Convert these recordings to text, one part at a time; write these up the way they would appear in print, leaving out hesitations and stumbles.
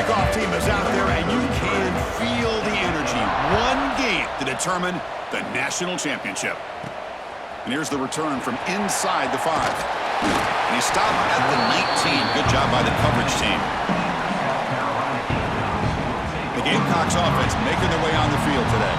kickoff team is out there, and you can feel the energy. One game to determine the national championship. And here's the return from inside the 5. And he stopped at the 19. Good job by the coverage team. The Gamecocks offense making their way on the field today.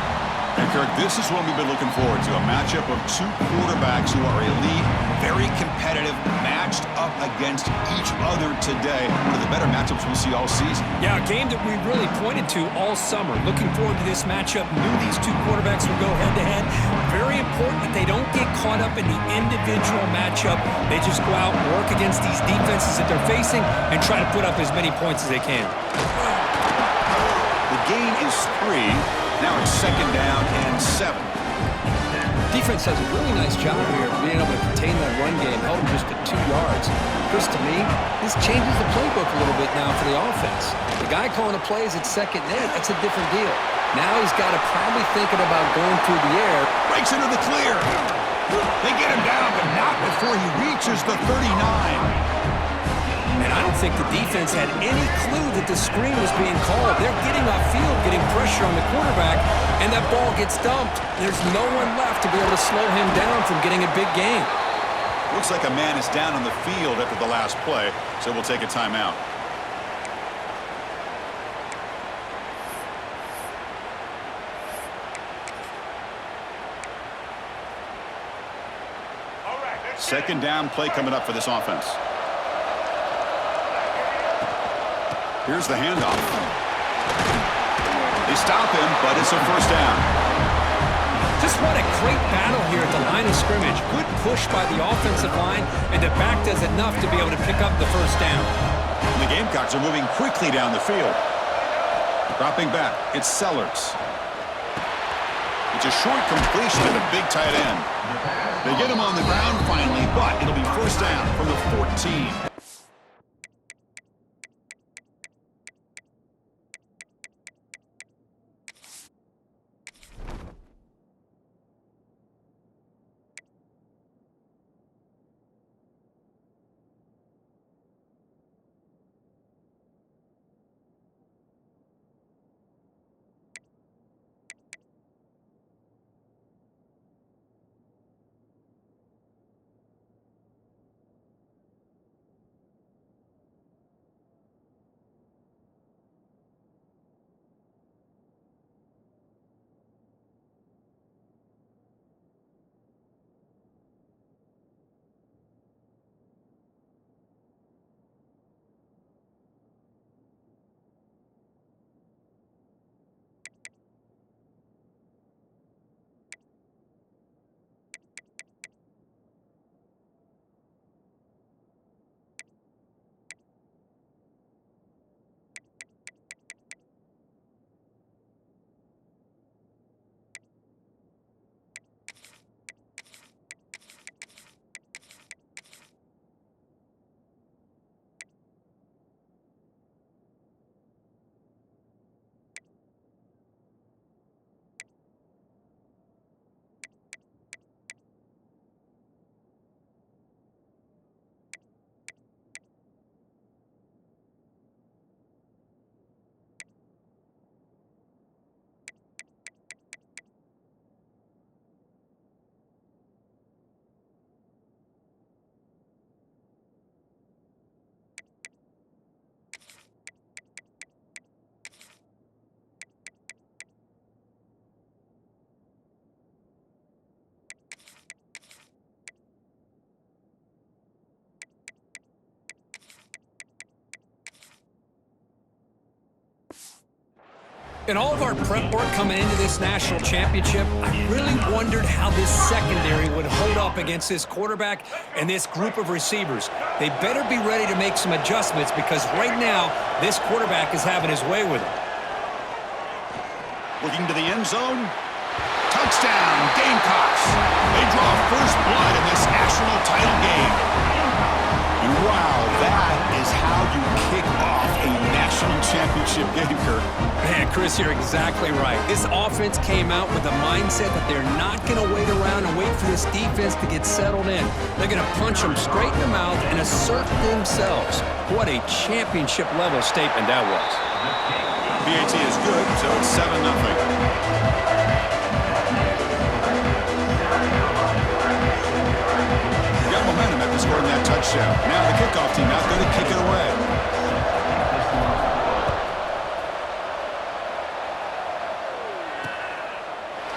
And Kirk, this is what we've been looking forward to, a matchup of two quarterbacks who are elite, very competitive, matched up against each other today. One of the better matchups we'll see all season. Yeah, a game that we really pointed to all summer. Looking forward to this matchup. Knew these two quarterbacks would go head-to-head. Very important that they don't get caught up in the individual matchup. They just go out and work against these defenses that they're facing and try to put up as many points as they can. The gain is 3. Now it's 2nd down and 7. Defense does a really nice job here of being able to contain that run game, held them just to 2 yards. Chris, to me, this changes the playbook a little bit now for the offense. The guy calling the plays at 2nd and 8, that's a different deal. Now he's got to probably thinking about going through the air. Breaks into the clear. They get him down, but not before he reaches the 39. And I don't think the defense had any clue that the screen was being called. They're getting off field, getting pressure on the quarterback, and that ball gets dumped. There's no one left to be able to slow him down from getting a big gain. Looks like a man is down on the field after the last play, so we'll take a timeout. Second down play coming up for this offense. Here's the handoff. They stop him, but it's a 1st down. Just what a great battle here at the line of scrimmage. Good push by the offensive line, and the back does enough to be able to pick up the 1st down. And the Gamecocks are moving quickly down the field. Dropping back, it's Sellers. It's a short completion to the big tight end. They get him on the ground finally, but it'll be 1st down from the 14. In all of our prep work coming into this national championship, I really wondered how this secondary would hold up against this quarterback and this group of receivers. They better be ready to make some adjustments because right now, this quarterback is having his way with it. Looking to the end zone. Touchdown, Gamecocks. They draw first blood in this national title game. And wow, that is how you kick off a national championship game, Kirk. Man, Chris, Yes, you're exactly right. This offense came out with a mindset that they're not going to wait around and wait for this defense to get settled in. They're going to punch them straight in the mouth and assert themselves. What a championship-level statement that was. PAT is good, so it's 7-0. Got momentum after scoring that touchdown. Now the kickoff team out there to kick it away.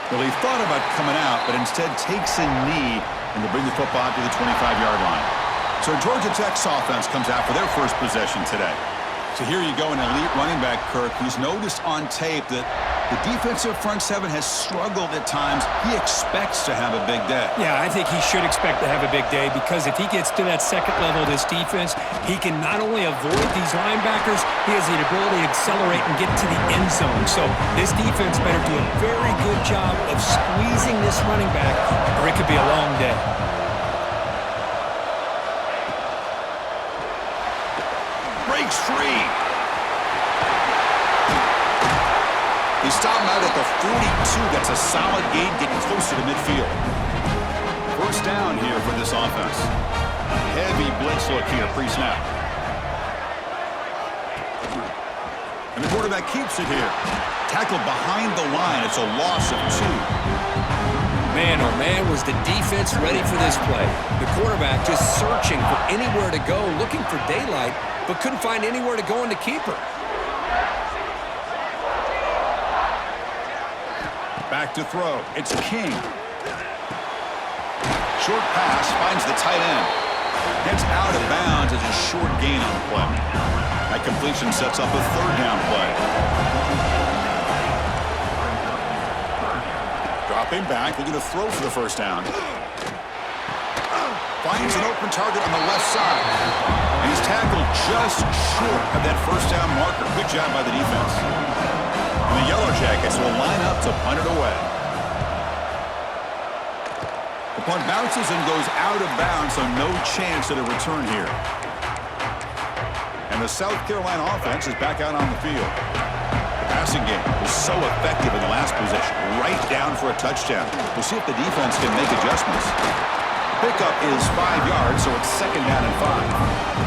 Well, he thought about coming out, but instead takes a knee and to bring the football to the 25-yard line. So Georgia Tech's offense comes out for their first possession today. So here you go, an elite running back, Kirk, who's noticed on tape that the defensive front seven has struggled at times. He expects to have a big day. Yeah, I think he should expect to have a big day because if he gets to that second level of this defense, he can not only avoid these linebackers, he has the ability to accelerate and get to the end zone. So this defense better do a very good job of squeezing this running back or it could be a long day. Breaks free. He stopped him out at the 42. That's a solid gain, getting closer to midfield. First down here for this offense. Heavy blitz look here, pre-snap. And the quarterback keeps it here. Tackled behind the line. It's a loss of 2. Man, oh man, was the defense ready for this play. The quarterback just searching for anywhere to go, looking for daylight, but couldn't find anywhere to go in the keeper. Back to throw. It's King. Short pass finds the tight end. Gets out of bounds as a short gain on the play. That completion sets up a third down play. Dropping back, looking to throw for the first down. Finds an open target on the left side. And he's tackled just short of that first down marker. Good job by the defense. And the Yellow Jackets will line up to punt it away. The punt bounces and goes out of bounds, so no chance at a return here. And the South Carolina offense is back out on the field. The passing game was so effective in the last possession, right down for a touchdown. We'll see if the defense can make adjustments. Pickup is 5 yards, so it's second down and 5.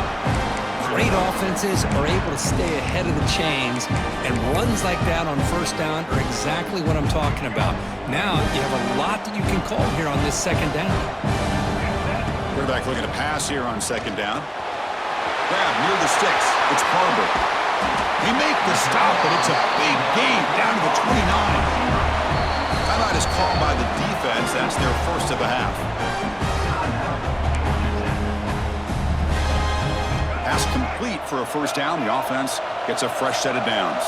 Great offenses are able to stay ahead of the chains, and runs like that on first down are exactly what I'm talking about. Now you have a lot that you can call here on this second down. Quarterback looking to pass here on second down. Grab near the sticks. It's Barber. He makes the stop, but it's a big gain down to the 29. Timeout is called by the defense. That's their first of the half. Pass complete for a first down. The offense gets a fresh set of downs.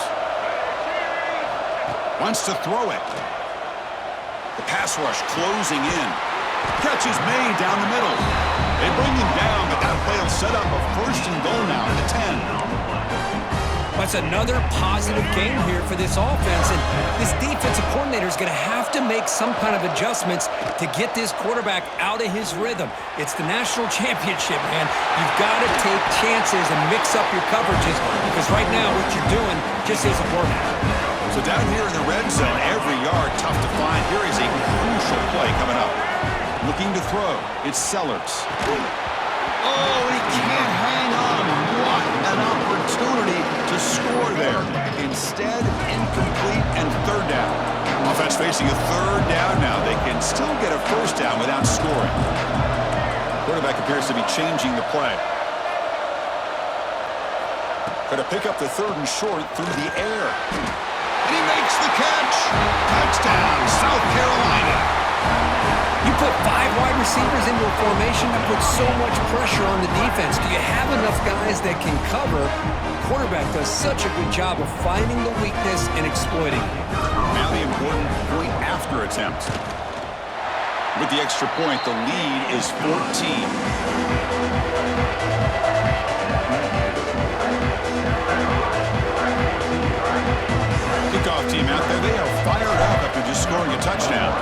Wants to throw it. The pass rush closing in. Catch is made down the middle. They bring him down, but that play will set up a first and goal now at the 10. That's another positive game here for this offense, and this defensive coordinator is going to have to make some kind of adjustments to get this quarterback out of his rhythm. It's the national championship, man. You've got to take chances and mix up your coverages because right now what you're doing just isn't working. So down here in the red zone, every yard tough to find. Here is a crucial play coming up. Looking to throw. It's Sellers. Oh, he can't hang on. What an opportunity to score there. Instead, incomplete and third down. Offense facing a third down now. They can still get a first down without scoring. Quarterback appears to be changing the play. Going to pick up the third and short through the air. And he makes the catch. Touchdown, South Carolina. You put 5 wide receivers into a formation that puts so much pressure on the defense. Do you have enough guys that can cover? The quarterback does such a good job of finding the weakness and exploiting it. Now the important point after attempt. With the extra point, the lead is 14. Kickoff team out there. They are fired up after just scoring a touchdown.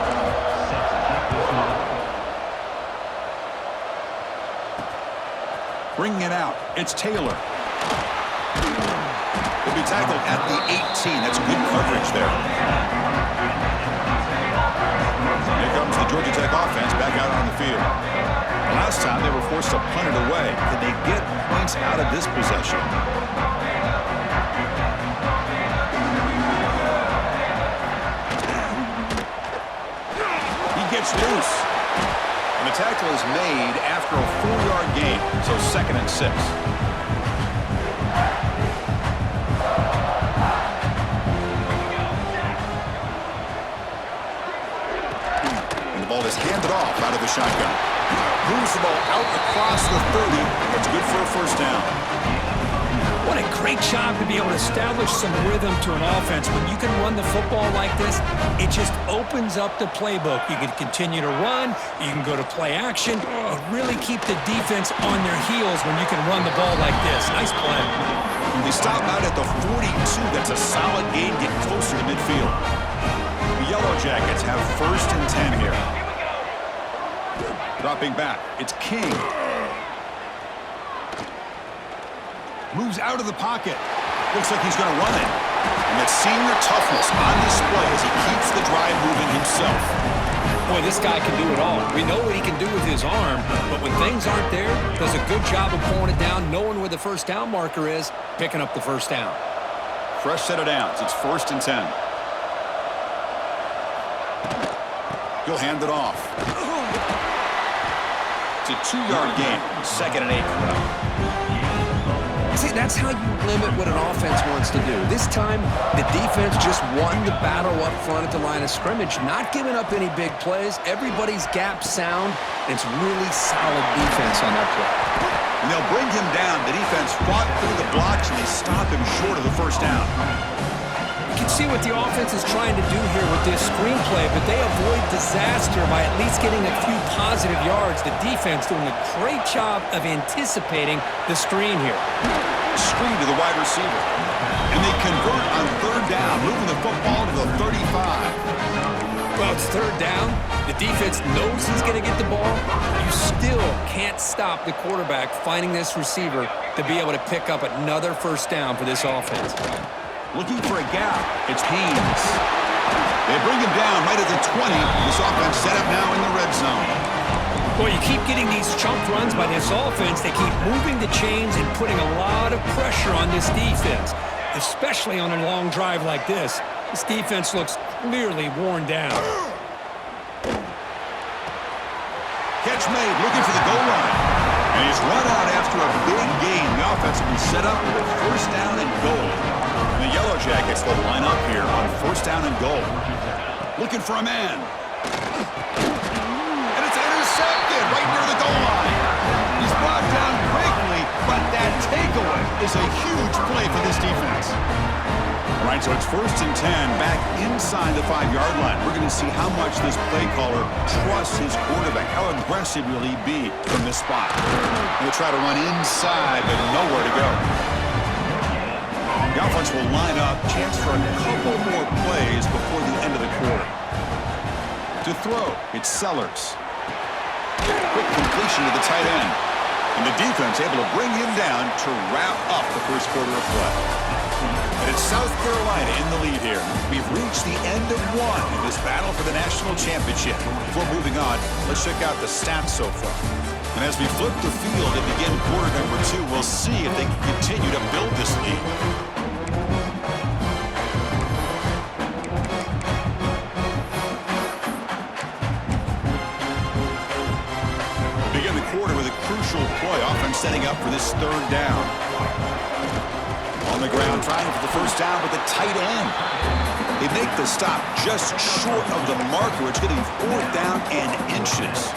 Bringing it out, it's Taylor. He'll be tackled at the 18. That's good coverage there. Here comes the Georgia Tech offense back out on the field. Last time they were forced to punt it away. Can they get points out of this possession? He gets loose. And the tackle is made after a 4-yard gain, so 2nd and 6. And the ball is handed off out of the shotgun. Moves the ball out across the 30. That's good for a first down. What a great job to be able to establish some rhythm to an offense. When you can run the football like this, it just opens up the playbook. You can continue to run. You can go to play action. And really keep the defense on their heels when you can run the ball like this. Nice play. They stop out at the 42. That's a solid gain. Get closer to midfield. The Yellow Jackets have 1st and 10 here. Dropping back. It's King. Moves out of the pocket. Looks like he's going to run it. And that senior toughness on display as he keeps the drive moving himself. Boy, this guy can do it all. We know what he can do with his arm, but when things aren't there, does a good job of pulling it down, knowing where the first down marker is, picking up the first down. Fresh set of downs. It's 1st and 10. He'll hand it off. It's a 2-yard gain. 2nd and 8 for them. See, that's how you limit what an offense wants to do. This time, the defense just won the battle up front at the line of scrimmage, not giving up any big plays. Everybody's gap sound. It's really solid defense on that play. And they'll bring him down. The defense fought through the blocks, and they stop him short of the first down. You can see what the offense is trying to do here with this screenplay, but they avoid disaster by at least getting a few positive yards. The defense doing a great job of anticipating the screen here. Screen to the wide receiver. And they convert on 3rd down, moving the football to the 35. Well, it's 3rd down. The defense knows he's going to get the ball. You still can't stop the quarterback finding this receiver to be able to pick up another first down for this offense. Looking for a gap. It's Haynes. They bring him down right at the 20. This offense set up now in the red zone. Well, you keep getting these chunk runs by this offense. They keep moving the chains and putting a lot of pressure on this defense, especially on a long drive like this. This defense looks clearly worn down. Catch made, looking for the goal line. And he's run out after a big gain. The offense will be set up with a first down and goal. And the Yellow Jackets will line up here on 1st down and goal. Looking for a man. And it's intercepted right near the goal line. He's brought down quickly, but that takeaway is a huge play for this defense. All right, so it's 1st and 10 back inside the 5-yard line. We're going to see how much this play caller trusts his quarterback. How aggressive will he be from this spot? He'll try to run inside, but nowhere to go. The offense will line up. Chance for a couple more plays before the end of the quarter. To throw, it's Sellers. Quick completion to the tight end. And the defense able to bring him down to wrap up the first quarter of play. And it's South Carolina in the lead here. We've reached the end of one in this battle for the national championship. Before moving on, let's check out the stats so far. And as we flip the field and begin quarter number 2, we'll see if they can continue to build this lead. Begin the quarter with a crucial play. Offense setting up for this 3rd down. On the ground, trying for the first down with the tight end. They make the stop just short of the marker. It's getting 4th down and inches.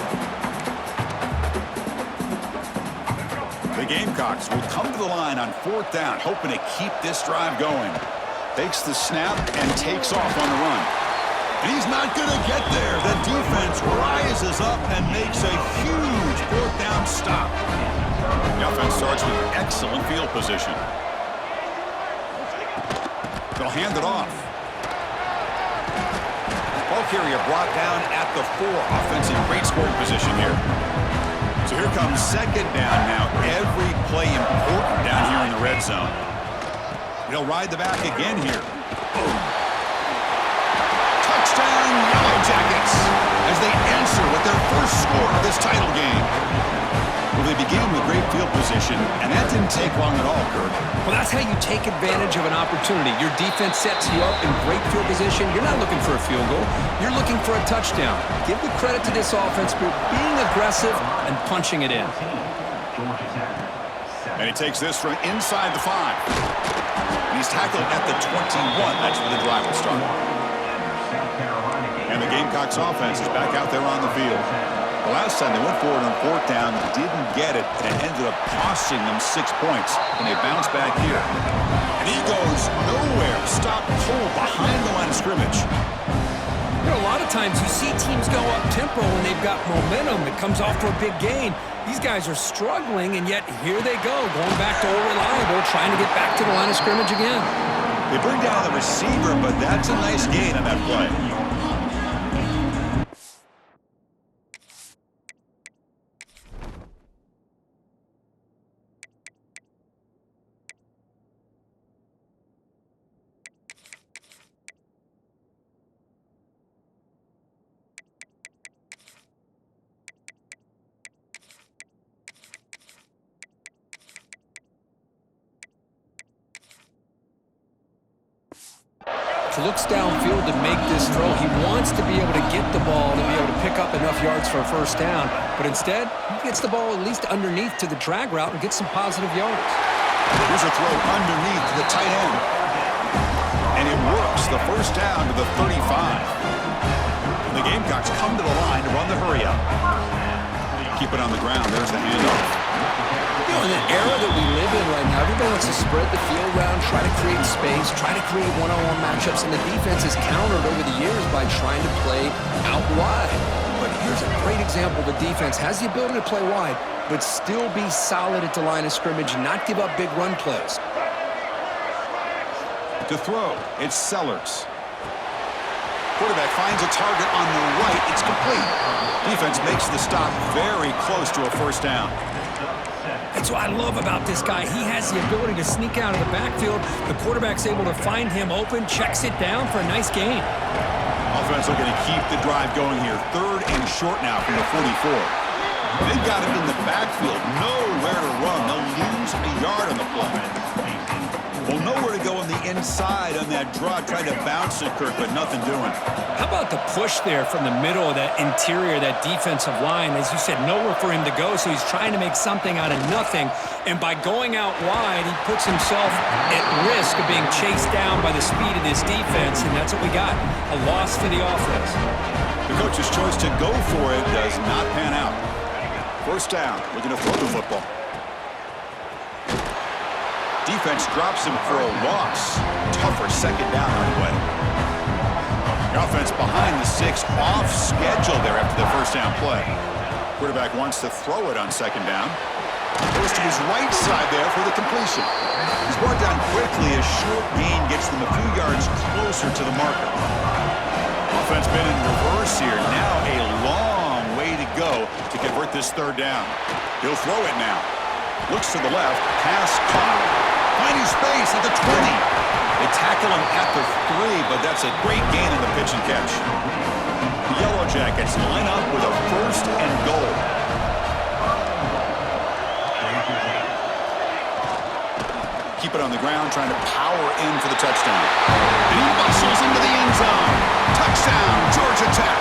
The Gamecocks will come to the line on 4th down, hoping to keep this drive going. Takes the snap and takes off on the run. And he's not going to get there. The defense rises up and makes a huge 4th down stop. The offense starts with excellent field position. They'll hand it off. Ball carrier brought down at the 4. Offense in great scoring position here. So here comes 2nd down now. Every play important down here in the red zone. He'll ride the back again here. Touchdown, Yellow Jackets, as they answer with their first score of this title game. Well, they began with great field position, and that didn't take long at all, Kirk. Well, that's how you take advantage of an opportunity. Your defense sets you up in great field position. You're not looking for a field goal. You're looking for a touchdown. Give the credit to this offense for being aggressive and punching it in. And he takes this from inside the 5. And he's tackled at the 21. That's where the drive will start. And the Gamecocks offense is back out there on the field. The last time they went forward on 4th down, didn't get it, and it ended up costing them 6 points. And they bounce back here. And he goes nowhere. Stop cold behind the line of scrimmage. You know, a lot of times you see teams go up-tempo when they've got momentum. It comes off for a big gain. These guys are struggling, and yet here they go, going back to old reliable, trying to get back to the line of scrimmage again. They bring down the receiver, but that's a nice gain on that play. Looks downfield to make this throw. He wants to be able to get the ball to be able to pick up enough yards for a first down, but instead, he gets the ball at least underneath to the drag route and gets some positive yards. Here's a throw underneath to the tight end. And it works. The first down to the 35. And the Gamecocks come to the line to run the hurry up. Keep it on the ground. There's the handoff. You know, in the era that we live in right now, everybody wants to spread the field around, try to create space, try to create one-on-one matchups, and the defense is countered over the years by trying to play out wide. But here's a great example. The defense has the ability to play wide, but still be solid at the line of scrimmage and not give up big run plays. To throw, it's Sellers. Quarterback finds a target on the right. It's complete. Defense makes the stop very close to a first down. That's what I love about this guy. He has the ability to sneak out of the backfield. The quarterback's able to find him open, checks it down for a nice gain. Offense looking to keep the drive going here. 3rd and short now from the 44. They've got him in the backfield. Nowhere to run. They'll lose a yard on the play. Well, nowhere to go on the inside on that draw. Tried to bounce it, Kirk, but nothing doing. How about the push there from the middle of that interior, that defensive line? As you said, nowhere for him to go, so he's trying to make something out of nothing. And by going out wide, he puts himself at risk of being chased down by the speed of this defense, and that's what we got, a loss for the offense. The coach's choice to go for it does not pan out. First down, looking to throw the football. Defense drops him for a loss. Tougher second down on the way. The offense behind the 6, off schedule there after the first down play. Quarterback wants to throw it on second down. Goes to his right side there for the completion. He's brought down quickly. A short gain gets them a few yards closer to the marker. Offense been in reverse here. Now a long way to go to convert this 3rd down. He'll throw it now. Looks to the left. Pass caught. Finding space at the 20. They tackle him at the 3, but that's a great gain on the pitch and catch. The Yellow Jackets line up with a 1st and goal. Keep it on the ground, trying to power in for the touchdown. And he muscles into the end zone. Touchdown, Georgia Tech.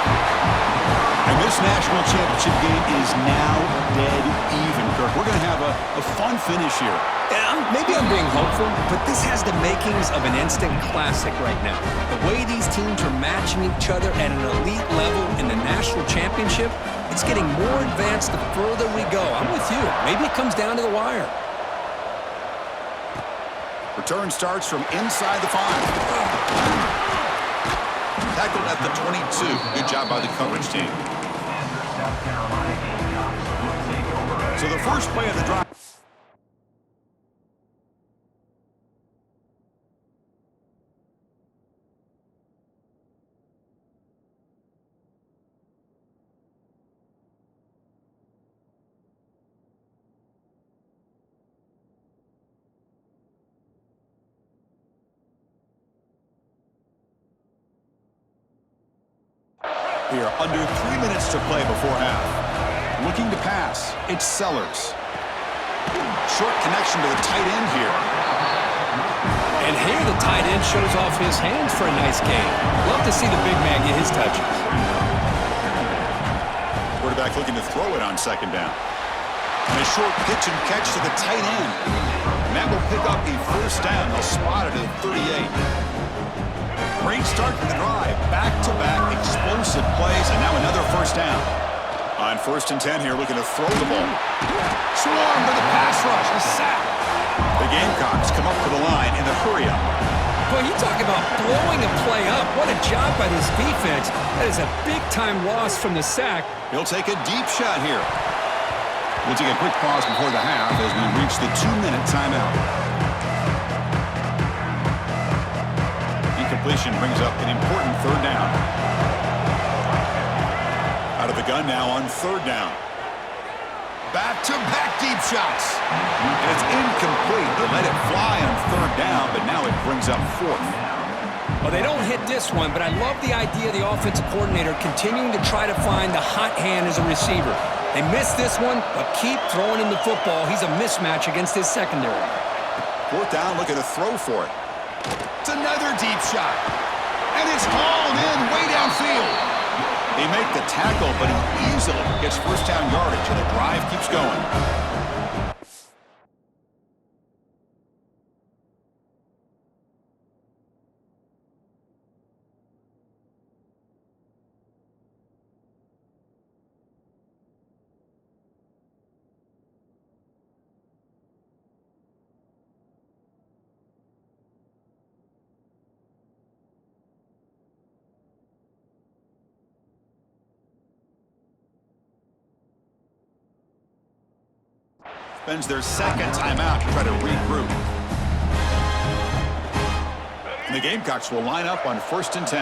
And this national championship game is now dead even, Kirk. We're going to have a fun finish here. Yeah, maybe I'm being hopeful, but this has the makings of an instant classic right now. The way these teams are matching each other at an elite level in the national championship, it's getting more advanced the further we go. I'm with you. Maybe it comes down to the wire. Return starts from inside the 5. Tackled at the 22. Good job by the coverage team. So the first play of the drive. here. Under 3 minutes to play before half. Looking to pass. It's Sellers. Short connection to the tight end here. And here the tight end shows off his hands for a nice gain. Love to see the big man get his touches. Quarterback looking to throw it on second down. And a short pitch and catch to the tight end. And that will pick up the first down. They'll spot it at 38. Great start to the drive. Back-to-back explosive plays, and now another first down. On 1st and 10 here, looking to throw the ball. Swarm to the pass rush. A sack. The Gamecocks come up to the line in the hurry-up. Boy, you talk about blowing a play up. What a job by this defense. That is a big-time loss from the sack. He'll take a deep shot here. We'll take a quick pause before the half as we reach the 2-minute timeout. Incompletion brings up an important 3rd down. Out of the gun now on 3rd down. Back-to-back deep shots. And it's incomplete. They let it fly on 3rd down, but now it brings up 4th. Well, they don't hit this one, but I love the idea of the offensive coordinator continuing to try to find the hot hand as a receiver. They missed this one, but keep throwing him the football. He's a mismatch against his secondary. 4th down, looking to throw for it. It's another deep shot. And it's hauled in way downfield. They make the tackle, but he easily gets first down yardage, and the drive keeps going. Spends their 2nd timeout to try to regroup. And the Gamecocks will line up on 1st and 10.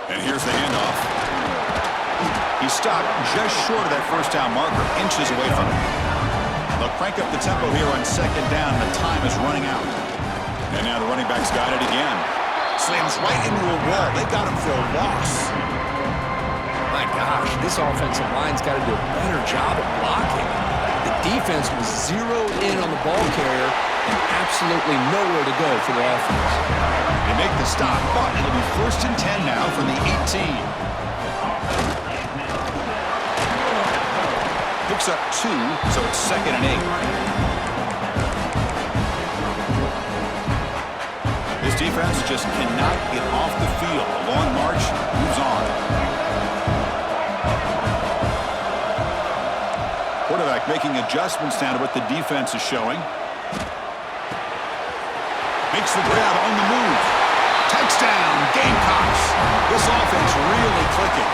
And here's the handoff. He stopped just short of that first down marker, inches away from it. They'll crank up the tempo here on 2nd down. The time is running out. And now the running back's got it again. Slams right into a wall. They got him for a loss. My gosh, this offensive line's got to do a better job of blocking. The defense was zeroed in on the ball carrier and absolutely nowhere to go for the offense. They make the stop, but it'll be 1st and 10 now from the 18. Picks up 2, so it's 2nd and 8. This defense just cannot get off the field. A long march moves on. Quarterback making adjustments now to what the defense is showing. Makes the grab on the move. Touchdown, Gamecocks. This offense really clicking.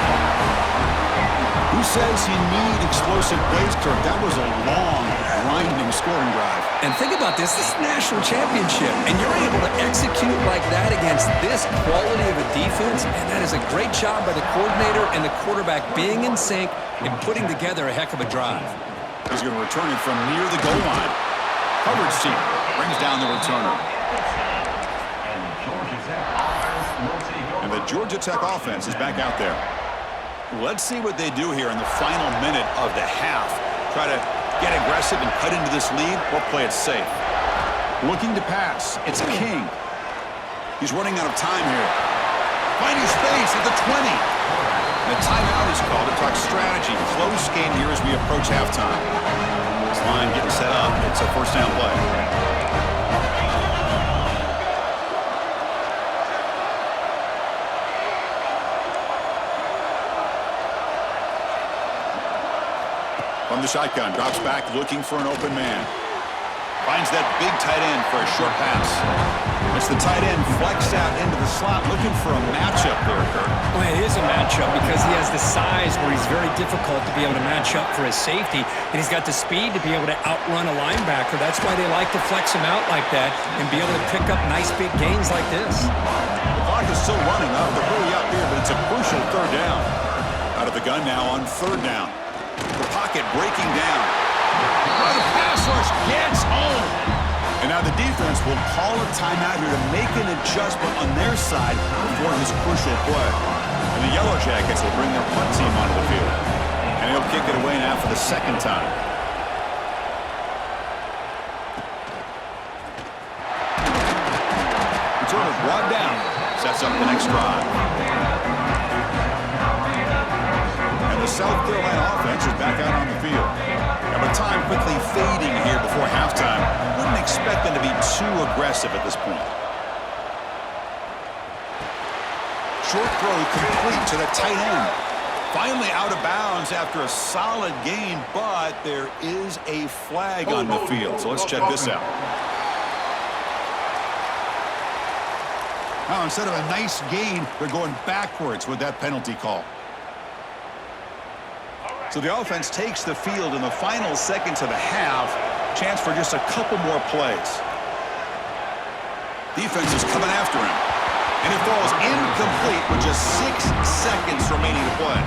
Who says you need explosive plays, Kirk? That was a long, grinding scoring drive. And think about this. This is a national championship, and you're able to execute like that against this quality of a defense, and that is a great job by the coordinator and the quarterback being in sync and putting together a heck of a drive. He's going to return it from near the goal line. Coverage team brings down the returner. And the Georgia Tech offense is back out there. Let's see what they do here in the final minute of the half. Try to get aggressive and cut into this lead or play it safe. Looking to pass. It's King. He's running out of time here. Finding space at the 20. The timeout is called to talk strategy. Close game here as we approach halftime. This line getting set up. It's a 1st down play. From the shotgun, drops back looking for an open man. Finds that big tight end for a short pass. It's the tight end flexed out into the slot looking for a matchup there, Kirk. Well, it is a matchup because he has the size where he's very difficult to be able to match up for his safety, and he's got the speed to be able to outrun a linebacker. That's why they like to flex him out like that and be able to pick up nice big gains like this. The clock is still running off the hurry up here, but it's a crucial 3rd down. Out of the gun now on 3rd down. The pocket breaking down. The pass rush gets home. And now the defense will call a timeout here to make an adjustment on their side before this crucial play. And the Yellow Jackets will bring their punt team onto the field. And he'll kick it away now for the second time. Sort of brought down. Sets up the next drive. And the South Carolina offense is back out on the field. And with time quickly fading here before halftime, wouldn't expect them to be too aggressive at this point. Short throw complete to the tight end. Finally out of bounds after a solid gain, but there is a flag on the field. So let's check this out. Now, instead of a nice gain, they're going backwards with that penalty call. So the offense takes the field in the final seconds of the half. Chance for just a couple more plays. Defense is coming after him. And it falls incomplete with just 6 seconds remaining to play.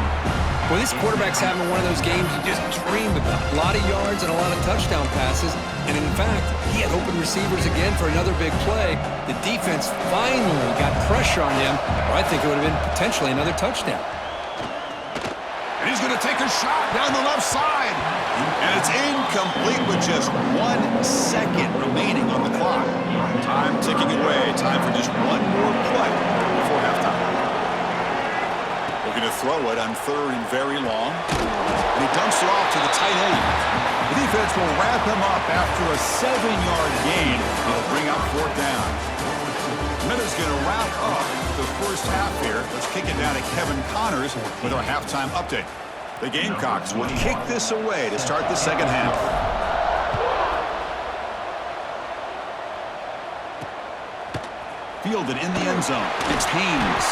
Well, this quarterback's having one of those games you just dreamed about. A lot of yards and a lot of touchdown passes. And in fact, he had open receivers again for another big play. The defense finally got pressure on him, or I think it would have been potentially another touchdown. And he's going to take a shot down the left side. And it's incomplete with just 1 second remaining on the clock. Time ticking away. Time for just one more play before halftime. Looking to throw it on 3rd and very long. And he dumps it off to the tight end. The defense will wrap him up after a 7-yard gain. It'll bring up 4th down. Miller's going to wrap up the first half here. Let's kick it down to Kevin Connors with our halftime update. The Gamecocks will kick this away to start the second half. Fielded in the end zone. It's Haynes.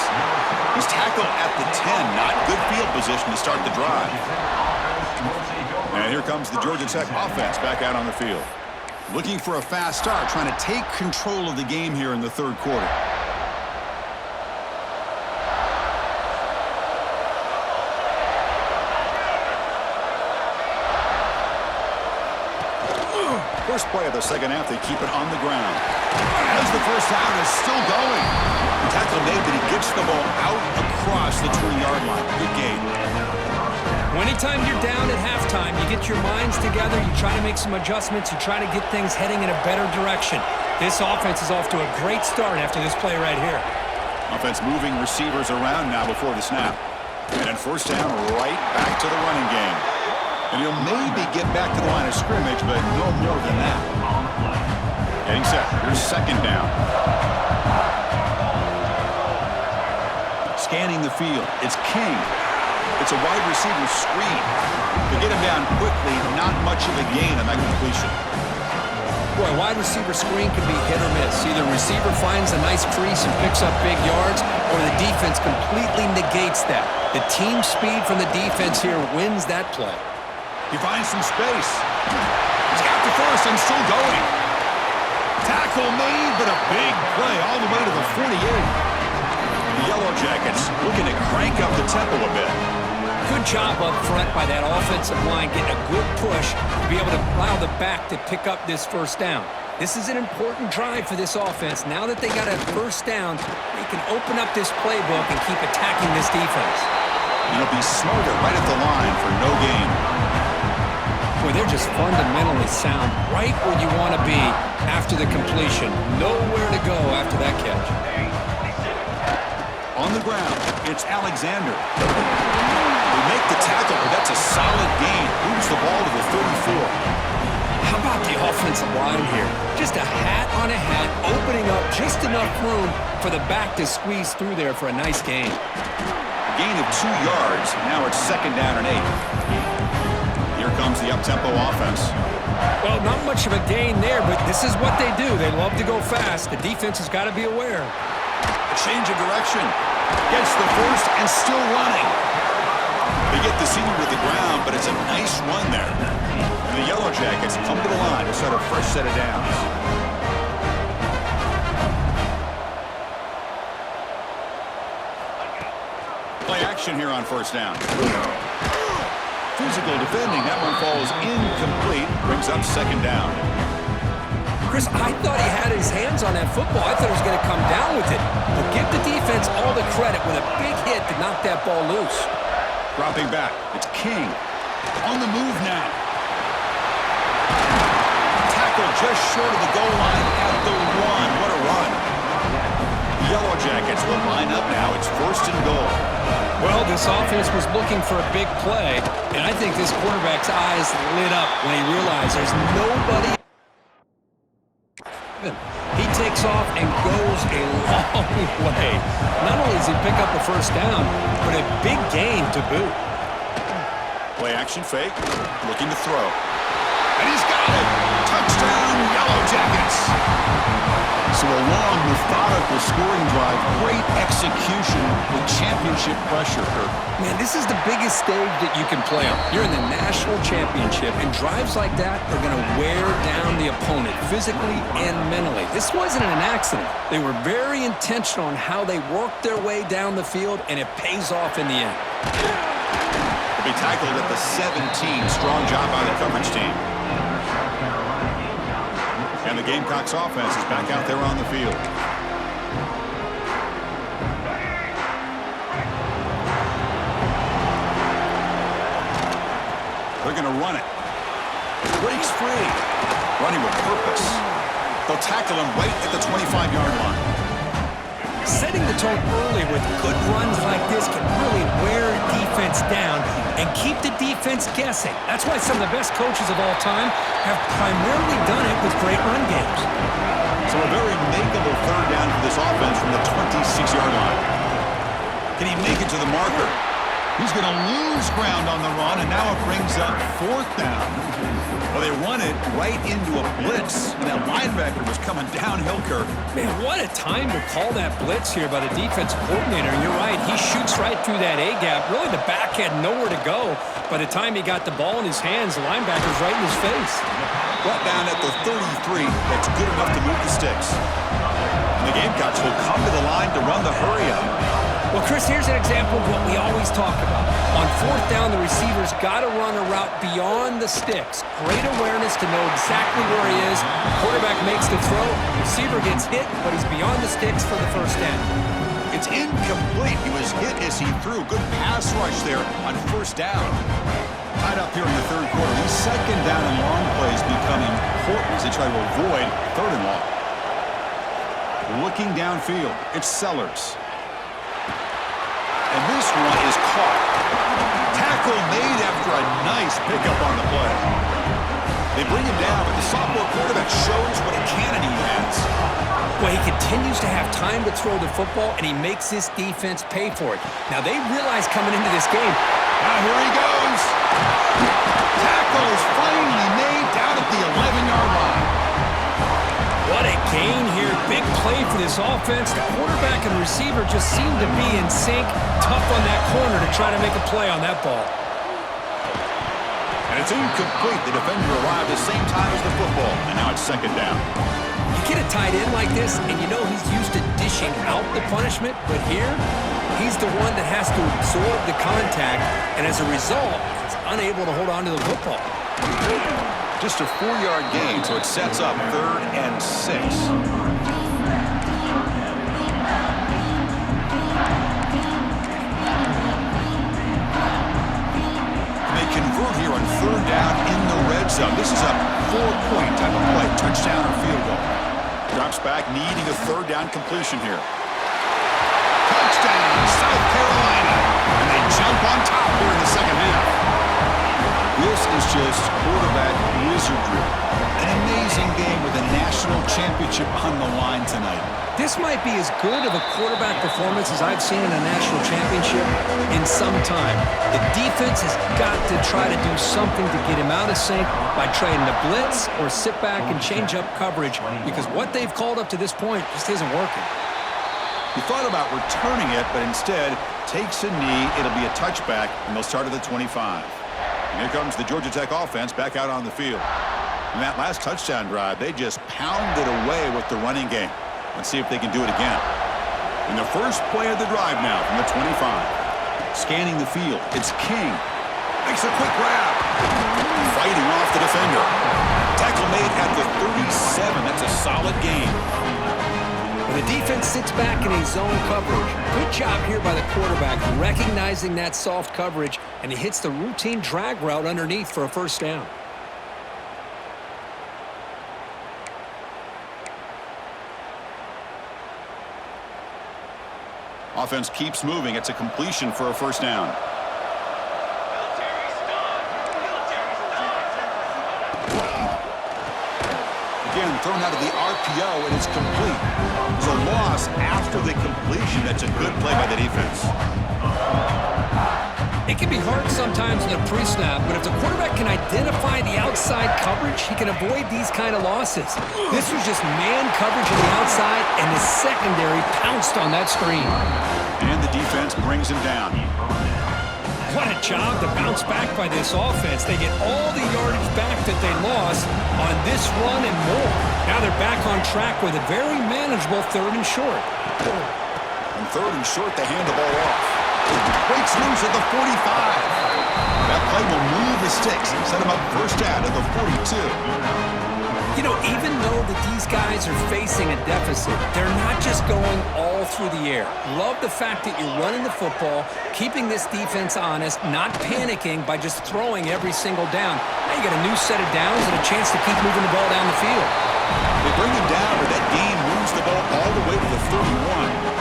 He's tackled at the 10. Not good field position to start the drive. And here comes the Georgia Tech offense back out on the field. Looking for a fast start, trying to take control of the game here in the 3rd quarter. First play of the second half, they keep it on the ground. As the first down is still going. The tackle made, but he gets the ball out across the 20-yard line. Good gain. Well, anytime you're down at halftime, you get your minds together, you try to make some adjustments, you try to get things heading in a better direction. This offense is off to a great start after this play right here. Offense moving receivers around now before the snap. And then first down, right back to the running game. And he'll maybe get back to the line of scrimmage, but no more than that. Getting set. Here's second down. Scanning the field. It's King. It's a wide receiver screen. To get him down quickly, not much of a gain on that completion. Boy, wide receiver screen can be hit or miss. Either receiver finds a nice crease and picks up big yards, or the defense completely negates that. The team speed from the defense here wins that play. He finds some space. He's got the first and still going. Tackle made, but a big play all the way to the 48. The Yellow Jackets looking to crank up the tempo a bit. Good job up front by that offensive line, getting a good push to be able to allow the back to pick up this first down. This is an important drive for this offense. Now that they got a first down, they can open up this playbook and keep attacking this defense. And it'll be smarter right at the line for no gain. Boy, they're just fundamentally sound, right where you want to be after the completion. Nowhere to go after that catch. On the ground, it's Alexander. They make the tackle, but that's a solid gain. Moves the ball to the 34. How about the offensive line here? Just a hat on a hat, opening up just enough room for the back to squeeze through there for a nice gain. A gain of 2 yards. Now it's second down and 8. Here comes the up-tempo offense. Well, not much of a gain there, but this is what they do. They love to go fast. The defense has got to be aware. A change of direction. Gets the first and still running. They get the senior to the ground, but it's a nice run there. And the Yellow Jackets come to the line to start a fresh set of downs. Play action here on first down. Physical defending. That one falls incomplete. Brings up second down. Chris, I thought he had his hands on that football. I thought he was going to come down with it. But give the defense all the credit with a big hit to knock that ball loose. Dropping back, it's King. On the move now. Tackle just short of the goal line at the 1. What a run. The Yellow Jackets will line up now. It's 1st and goal. Well, this offense was looking for a big play, and I think this quarterback's eyes lit up when he realized there's nobody. He takes off and goes a long way. Not only does he pick up a first down, but a big gain to boot. Play action fake, looking to throw. And he's got it! Touchdown, Yellow Jackets! So a long, methodical scoring drive, great execution with championship pressure, Kirk. Man, this is the biggest stage that you can play on. You're in the national championship, and drives like that are going to wear down the opponent physically and mentally. This wasn't an accident. They were very intentional on how they worked their way down the field, and it pays off in the end. They'll be tackled at the 17. Strong job by the coverage team. And the Gamecocks offense is back out there on the field. They're going to run it. Breaks free. Running with purpose. They'll tackle him right at the 25-yard line. Setting the tone early with good runs like this can really wear a defense down and keep the defense guessing. That's why some of the best coaches of all time have primarily done it with great run games. So a very makeable third down for this offense from the 26-yard line. Can he make it to the marker? He's going to lose ground on the run, and now it brings up 4th down. Well, they run it right into a blitz, and that linebacker was coming downhill, Kirk. Man, what a time to call that blitz here by the defensive coordinator. And you're right, he shoots right through that A-gap. Really, the back had nowhere to go. By the time he got the ball in his hands, the linebacker's right in his face. Brought down at the 33. That's good enough to move the sticks. And the Gamecocks will come to the line to run the hurry-up. Well, Chris, here's an example of what we always talk about. On 4th down, the receiver's got to run a route beyond the sticks. Great awareness to know exactly where he is. Quarterback makes the throw. Receiver gets hit, but he's beyond the sticks for the first down. It's incomplete. He was hit as he threw. Good pass rush there on 1st down. Tied up here in the 3rd quarter. These 2nd down and long plays become important as they try to avoid 3rd and long. Looking downfield, it's Sellers. And this one is caught. Tackle made after a nice pickup on the play. They bring him down, but the sophomore quarterback shows what a cannon he has. Well, he continues to have time to throw the football, and he makes this defense pay for it. Now, they realize coming into this game. Now here he goes. Tackle is finally made down at the 11-yard line. What a gain here. Big play for this offense. The quarterback and receiver just seem to be in sync. Tough on that corner to try to make a play on that ball. And it's incomplete. The defender arrived at the same time as the football. And now it's 2nd down. You get a tight end like this, and you know he's used to dishing out the punishment. But here, he's the one that has to absorb the contact. And as a result, he's unable to hold on to the football. Just a 4-yard gain, so it sets up 3rd and 6. And they convert here on 3rd down in the red zone. This is a 4-point type of play, touchdown or field goal. Drops back, needing a 3rd down completion here. Touchdown, South Carolina. And they jump on top here in the 2nd half. This is just quarterback wizardry. An amazing game with a national championship on the line tonight. This might be as good of a quarterback performance as I've seen in a national championship in some time. The defense has got to try to do something to get him out of sync by trying to blitz or sit back and change up coverage, because what they've called up to this point just isn't working. He thought about returning it, but instead takes a knee. It'll be a touchback, and they'll start at the 25. And here comes the Georgia Tech offense back out on the field. In that last touchdown drive, they just pounded away with the running game. Let's see if they can do it again. In the first play of the drive now from the 25. Scanning the field, it's King. Makes a quick grab. Fighting off the defender. Tackle made at the 37. That's a solid gain. When the defense sits back in a zone coverage, good job here by the quarterback recognizing that soft coverage, and he hits the routine drag route underneath for a first down. Offense keeps moving. It's a completion for a first down. Again, thrown out of the RPO, and it's complete. It's a loss after the completion. That's a good play by the defense. It can be hard sometimes in the pre-snap, but if the quarterback can identify the outside coverage, he can avoid these kind of losses. This was just man coverage on the outside, and the secondary pounced on that screen. And the defense brings him down. What a job to bounce back by this offense. They get all the yardage back that they lost on this run and more. Now they're back on track with a very manageable 3rd and short. On 3rd and short, they hand the ball off. Breaks loose at the 45. That play will move the sticks and set them up first down at the 42. You know, even though that these guys are facing a deficit, they're not just going all through the air. Love the fact that you're running the football, keeping this defense honest, not panicking by just throwing every single down. Now you got a new set of downs and a chance to keep moving the ball down the field. They bring him down, but that gain moves the ball all the way to the 31.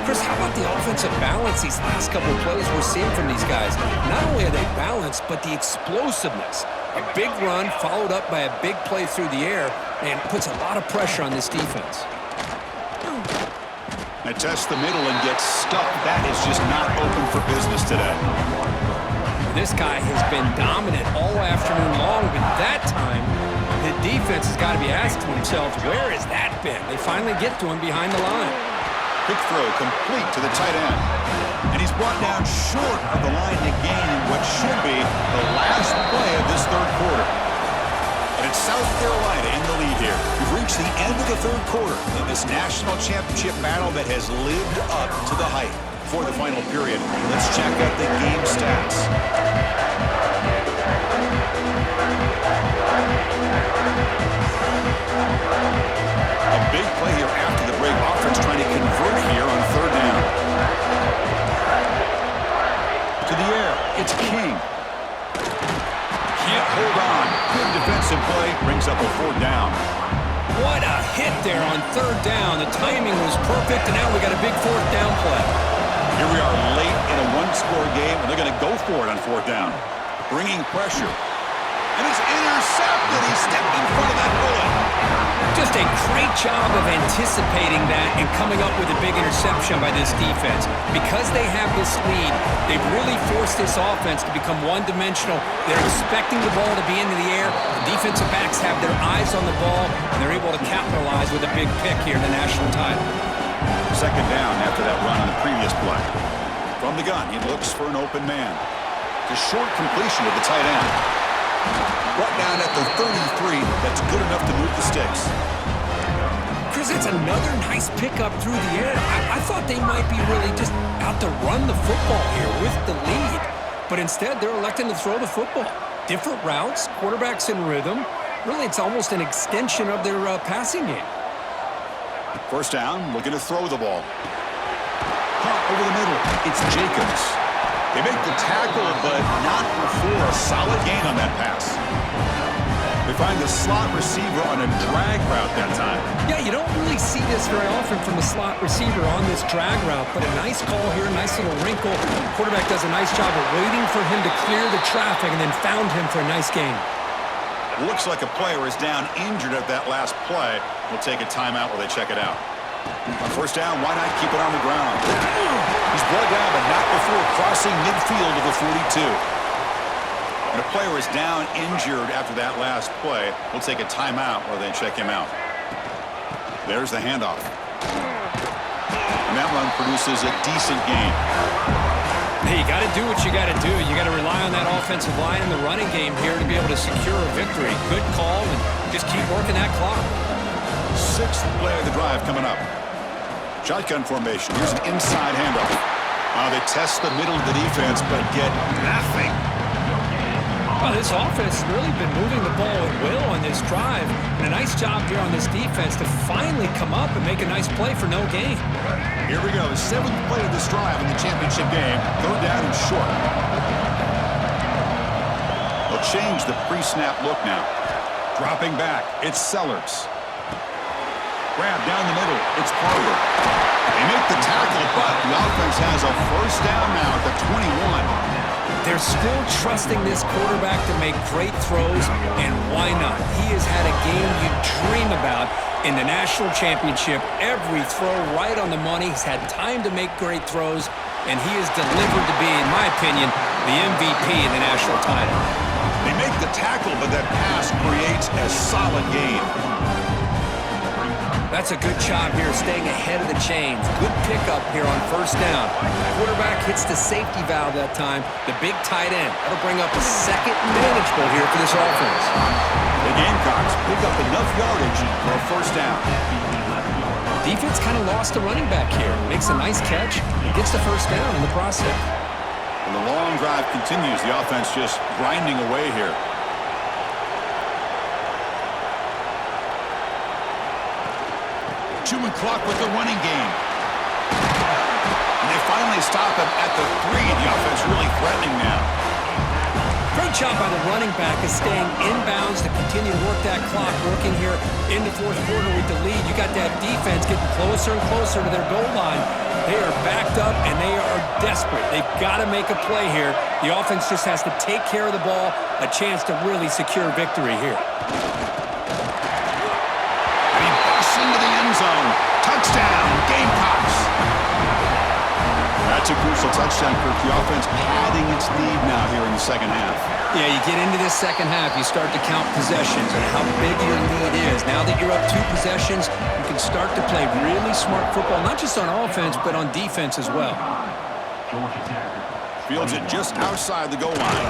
Chris, how about the offensive balance these last couple of plays we're seeing from these guys? Not only are they balanced, but the explosiveness. A big run followed up by a big play through the air, and puts a lot of pressure on this defense. They test the middle and gets stuck. That is just not open for business today. This guy has been dominant all afternoon long, but that time, the defense has got to be asking themselves, where has that been? They finally get to him behind the line. Quick throw complete to the tight end. And he's brought down short of the line to gain in what should be the last play of this 3rd quarter. And it's South Carolina in the lead here. We've reached the end of the 3rd quarter in this national championship battle that has lived up to the hype. For the final period, let's check out the game stats. A big play here after the break. Offense trying to convert here on 3rd down. To the air, it's King. Can't hold on. Good defensive play. Brings up a 4th down. What a hit there on 3rd down. The timing was perfect, and now we got a big 4th down play. Here we are late in a 1-score game, and they're going to go for it on 4th down. Bringing pressure. And it's intercepted. He stepped in front of that bullet. Just a great job of anticipating that and coming up with a big interception by this defense. Because they have this lead, they've really forced this offense to become one-dimensional. They're expecting the ball to be into the air. The defensive backs have their eyes on the ball, and they're able to capitalize with a big pick here in the national title. 2nd down after that run on the previous play. From the gun, he looks for an open man. It's a short completion to the tight end. Brought down at the 33. That's good enough to move the sticks. Chris, it's another nice pickup through the air. I thought they might be really just out to run the football here with the lead. But instead, they're electing to throw the football. Different routes, quarterbacks in rhythm. Really, it's almost an extension of their passing game. First down, looking to throw the ball. Caught over the middle. It's Jacobs. They make the tackle, but not before a solid gain on that pass. They find the slot receiver on a drag route that time. Yeah, you don't really see this very often from the slot receiver on this drag route, but a nice call here, nice little wrinkle. The quarterback does a nice job of waiting for him to clear the traffic and then found him for a nice gain. Looks like a player is down injured at that last play. We'll take a timeout while they check it out. On first down, why not keep it on the ground? He's brought down, but not before crossing midfield of the 42. And a player is down injured after that last play. We'll take a timeout while they check him out. There's the handoff. And that run produces a decent gain. Hey, you got to do what you got to do. You got to rely on that offensive line in the running game here to be able to secure a victory. Good call, and just keep working that clock. 6th play of the drive coming up. Shotgun formation. Here's an inside handoff. They test the middle of the defense, but get nothing. Well, this offense has really been moving the ball at will on this drive. And a nice job here on this defense to finally come up and make a nice play for no gain. Here we go. The 7th play of this drive in the championship game. 3rd down and short. They'll change the pre-snap look now. Dropping back. It's Sellers. Grab down the middle. It's Parker. They make the tackle, but the offense has a 1st down now at the 21. They're still trusting this quarterback to make great throws, and why not? He has had a game you dream about in the national championship. Every throw right on the money. He's had time to make great throws, and he has delivered to be, in my opinion, the MVP in the national title. They make the tackle, but that pass creates a solid gain. That's a good job here, staying ahead of the chains. Good pickup here on 1st down. The quarterback hits the safety valve that time, the big tight end. That'll bring up a 2nd manageable here for this offense. The Gamecocks pick up enough yardage for a 1st down. Defense kind of lost the running back here. Makes a nice catch and gets the 1st down in the process. And the long drive continues. The offense just grinding away here. Human clock with the running game. And they finally stop him at the 3. The offense really threatening now. Great job by the running back is staying inbounds to continue to work that clock, working here in the 4th quarter with the lead. You got that defense getting closer and closer to their goal line. They are backed up, and they are desperate. They've got to make a play here. The offense just has to take care of the ball, a chance to really secure victory here. Into the end zone. Touchdown, Gamecocks. That's a crucial touchdown for the offense, padding its lead now here in the 2nd half. Yeah, you get into this 2nd half, you start to count possessions and how big your lead is. Now that you're up 2 possessions, you can start to play really smart football, not just on offense, but on defense as well. Fields it just outside the goal line.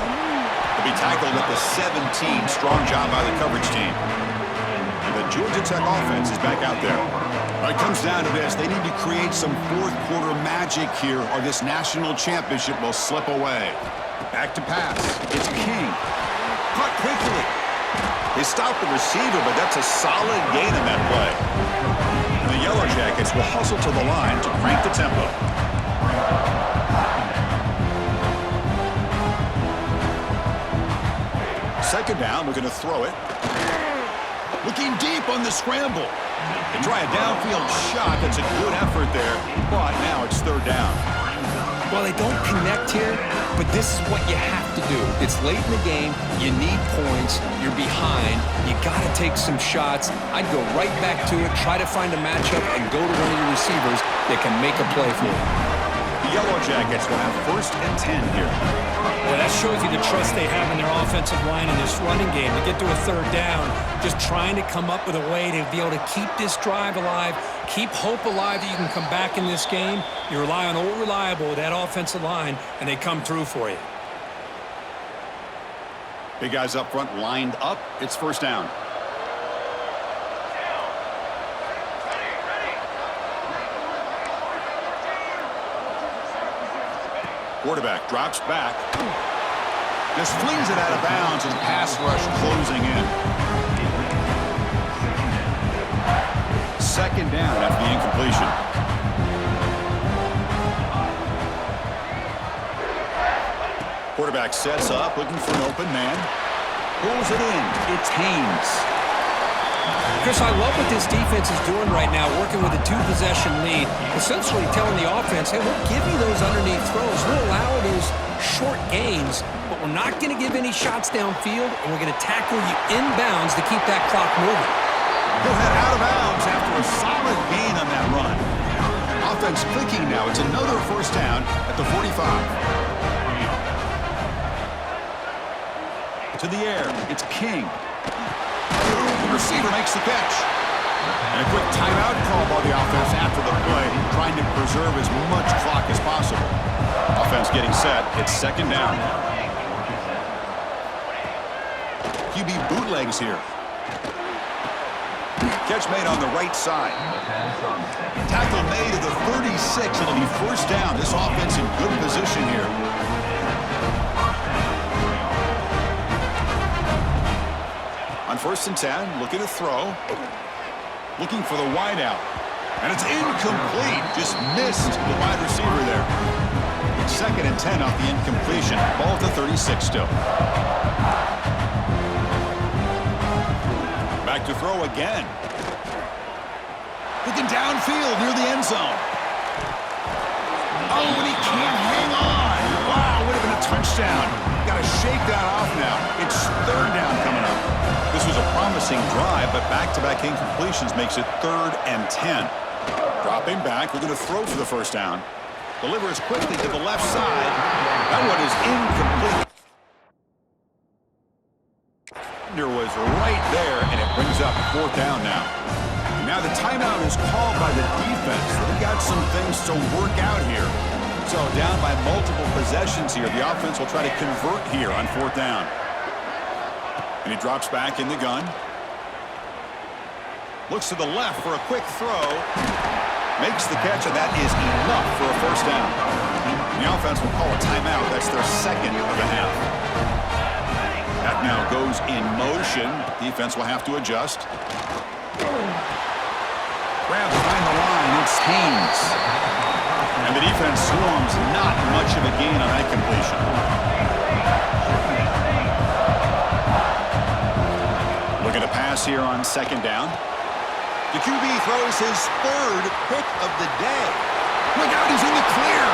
He'll be tackled at the 17. Strong job by the coverage team. The Georgia Tech offense is back out there. It comes down to this. They need to create some 4th quarter magic here, or this national championship will slip away. Back to pass. It's King. Caught quickly. They stopped the receiver, but that's a solid gain in that play. And the Yellow Jackets will hustle to the line to crank the tempo. Second down, we're going to throw it. Looking deep on the scramble. They try a downfield shot. That's a good effort there, but now it's 3rd down. Well, they don't connect here, but this is what you have to do. It's late in the game. You need points. You're behind. You got to take some shots. I'd go right back to it, try to find a matchup, and go to one of your receivers that can make a play for you. The Yellow Jackets will have 1st and 10 here. Well, that shows you the trust they have in their offensive line in this running game. To get to a 3rd down, just trying to come up with a way to be able to keep this drive alive, keep hope alive that you can come back in this game. You rely on old reliable, that offensive line, and they come through for you. Big guys up front lined up. It's 1st down. Quarterback drops back. Just flings it out of bounds, and pass rush closing in. 2nd down after the incompletion. Quarterback sets up, looking for an open man. Pulls it in. It's Haynes. Chris, I love what this defense is doing right now, working with a 2-possession lead, essentially telling the offense, hey, we'll give you those underneath throws. We'll allow those short gains, but we're not going to give any shots downfield, and we're going to tackle you inbounds to keep that clock moving. He'll head out of bounds after a solid gain on that run. Offense clicking now. It's another 1st down at the 45. To the air. It's King. The receiver makes the catch. And a quick timeout call by the offense after the play, trying to preserve as much clock as possible. Offense getting set. It's 2nd down. QB bootlegs here. Catch made on the right side. Tackle made at the 36. It'll be 1st down. This offense in good position here. first and 10, looking to throw. Looking for the wide out. And it's incomplete. Just missed the wide receiver there. Second and 10 off the incompletion. Ball at the 36 still. Back to throw again. Looking downfield near the end zone. Oh, and he can't hang on. Wow, would have been a touchdown. Got to shake that off now. It's third down coming up. This was a promising drive, but back-to-back incompletions makes it 3rd and 10. Dropping back, we're going to throw for the first down. Delivers quickly to the left side. That one is incomplete. Was right there, and it brings up 4th down now. And now the timeout is called by the defense. They've got some things to work out here. So down by multiple possessions here. The offense will try to convert here on 4th down. And he drops back in the gun. Looks to the left for a quick throw. Makes the catch, and that is enough for a first down. The offense will call a timeout. That's their second of the half. That now goes in motion. Defense will have to adjust. Grab behind the line. It's Haynes. And the defense swarms. Not much of a gain on that completion. Looking to pass here on second down. The QB throws his 3rd pick of the day. Look out, he's in the clear.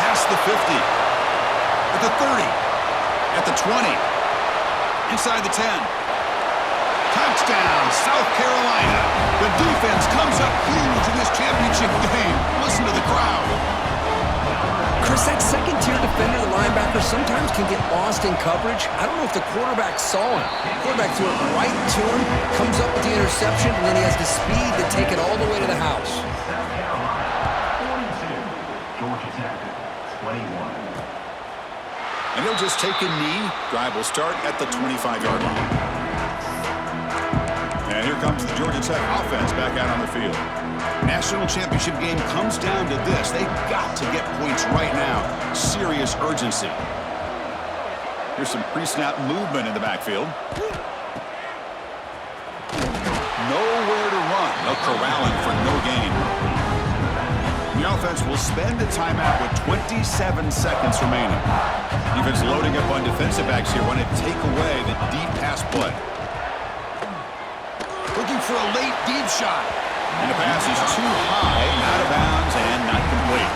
Past the 50. At the 30. At the 20. Inside the 10. Touchdown, South Carolina. The defense comes up huge in this championship game. Listen to the crowd. Chris, that second-tier defender, the linebacker, sometimes can get lost in coverage. I don't know if the quarterback saw him. The quarterback threw it right to him, comes up with the interception, and then he has the speed to take it all the way to the house. And he'll just take a knee. Drive will start at the 25-yard line. And here comes the Georgia Tech offense back out on the field. National championship game comes down to this. They've got to get points right now. Serious urgency. Here's some pre-snap movement in the backfield. Nowhere to run. No corralling for no gain. The offense will spend a timeout with 27 seconds remaining. Defense loading up on defensive backs here. Want to take away the deep pass play. Looking for a late deep shot. And the pass is too high, out of bounds, and not complete.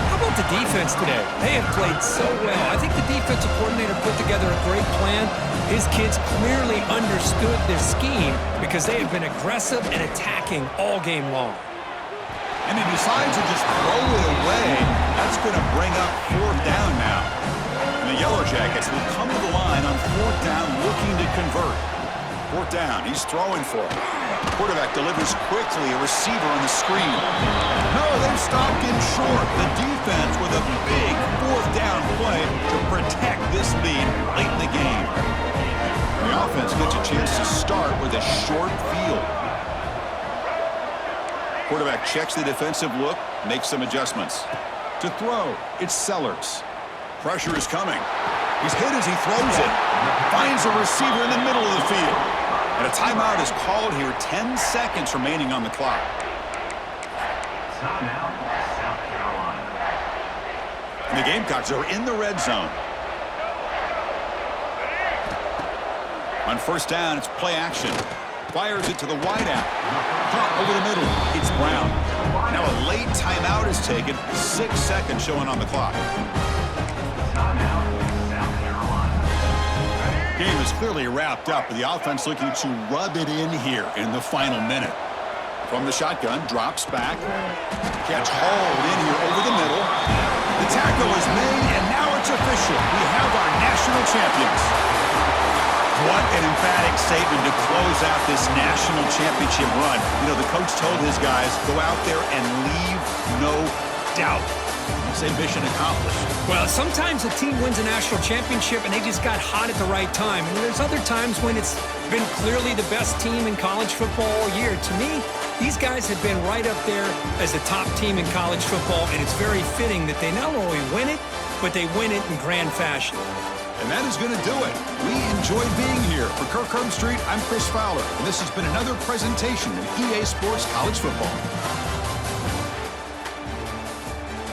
How about the defense today? They have played so well. I think the defensive coordinator put together a great plan. His kids clearly understood their scheme because they have been aggressive and attacking all game long. And he decides to just throw it away. That's going to bring up 4th down now. And the Yellow Jackets will come to the line on 4th down looking to convert. 4th down, he's throwing for it. Quarterback delivers quickly, a receiver on the screen. No, they've stopped him short. The defense with a big 4th down play to protect this lead late in the game. The offense gets a chance to start with a short field. Quarterback checks the defensive look, makes some adjustments. To throw, it's Sellers. Pressure is coming. He's hit as he throws it. Finds a receiver in the middle of the field. And a timeout is called here. 10 seconds remaining on the clock. Timeout, South Carolina. And the Gamecocks are in the red zone. On first down, it's play action. Fires it to the wideout. Pop over the middle. It's Brown. Now a late timeout is taken. 6 seconds showing on the clock. Timeout, South Carolina. Game is clearly wrapped up, with the offense looking to rub it in here in the final minute. From the shotgun, drops back. Catch hauled in here over the middle. The tackle is made, and now it's official. We have our national champions. What an emphatic statement to close out this national championship run. You know, the coach told his guys, go out there and leave no doubt. Say mission accomplished. Well, sometimes a team wins a national championship and they just got hot at the right time. And there's other times when it's been clearly the best team in college football all year. To me, these guys have been right up there as the top team in college football, and it's very fitting that they not only win it, but they win it in grand fashion. And that is going to do it. We enjoyed being here. For Kirk Street, I'm Chris Fowler, and this has been another presentation of EA Sports College Football.